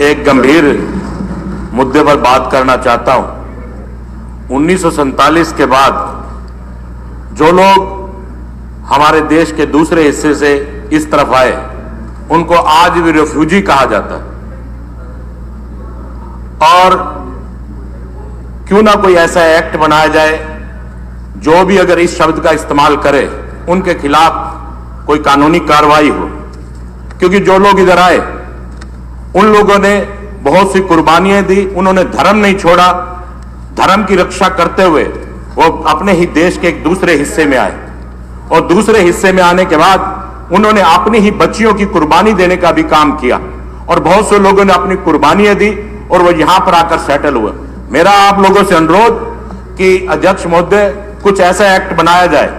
एक गंभीर मुद्दे पर बात करना चाहता हूं। 1947 के बाद जो लोग हमारे देश के दूसरे हिस्से से इस तरफ आए उनको आज भी रेफ्यूजी कहा जाता है, और क्यों ना कोई ऐसा एक्ट बनाया जाए जो भी अगर इस शब्द का इस्तेमाल करे उनके खिलाफ कोई कानूनी कार्रवाई हो। क्योंकि जो लोग इधर आए उन लोगों ने बहुत सी कुर्बानियां दी, उन्होंने धर्म नहीं छोड़ा। धर्म की रक्षा करते हुए वो अपने ही देश के एक दूसरे हिस्से में आए, और दूसरे हिस्से में आने के बाद उन्होंने अपनी ही बच्चियों की कुर्बानी देने का भी काम किया, और बहुत से लोगों ने अपनी कुर्बानियां दी और वो यहां पर आकर सेटल हुए। मेरा आप लोगों से अनुरोध कि अध्यक्ष महोदय कुछ ऐसा एक्ट बनाया जाए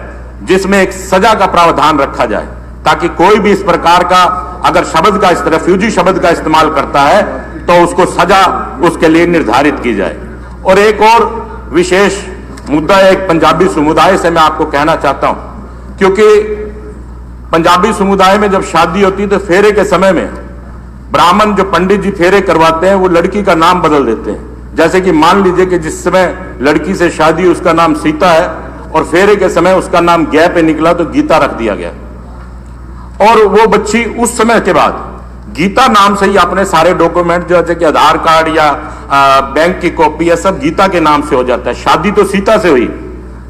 जिसमें एक सजा का प्रावधान रखा जाए, ताकि कोई भी इस प्रकार का अगर शब्द का रेफ्यूजी शब्द का इस्तेमाल करता है तो उसको सजा उसके लिए निर्धारित की जाए। और एक और विशेष मुद्दा एक पंजाबी समुदाय से मैं आपको कहना चाहता हूं, क्योंकि पंजाबी समुदाय में जब शादी होती है तो फेरे के समय में ब्राह्मण जो पंडित जी फेरे करवाते हैं वो लड़की का नाम बदल देते हैं। जैसे कि मान लीजिए कि जिस समय लड़की से शादी उसका नाम सीता है और फेरे के समय उसका नाम गै पे निकला तो गीता रख दिया गया, और वो बच्ची उस समय के बाद गीता नाम से ही अपने सारे डॉक्यूमेंट जैसे कि आधार कार्ड या बैंक की कॉपी या सब गीता के नाम से हो जाता है। शादी तो सीता से हुई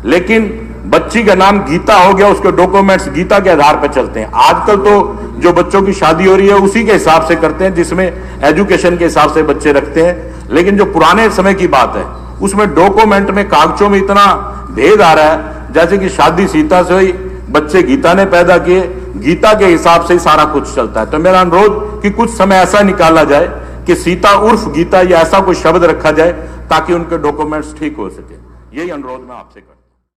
लेकिन बच्ची का नाम गीता हो गया, उसके डॉक्यूमेंट्स गीता के आधार पर चलते हैं। आजकल तो जो बच्चों की शादी हो रही है उसी के हिसाब से करते हैं, जिसमें एजुकेशन के हिसाब से बच्चे रखते हैं। लेकिन जो पुराने समय की बात है उसमें डॉक्यूमेंट में कागजों में इतना भेद आ रहा है, जैसे कि शादी सीता से हुई, बच्चे गीता ने पैदा किए, गीता के हिसाब से ही सारा कुछ चलता है। तो मेरा अनुरोध कि कुछ समय ऐसा निकाला जाए कि सीता उर्फ गीता या ऐसा कोई शब्द रखा जाए ताकि उनके डॉक्यूमेंट्स ठीक हो सके। यही अनुरोध मैं आपसे करता हूं।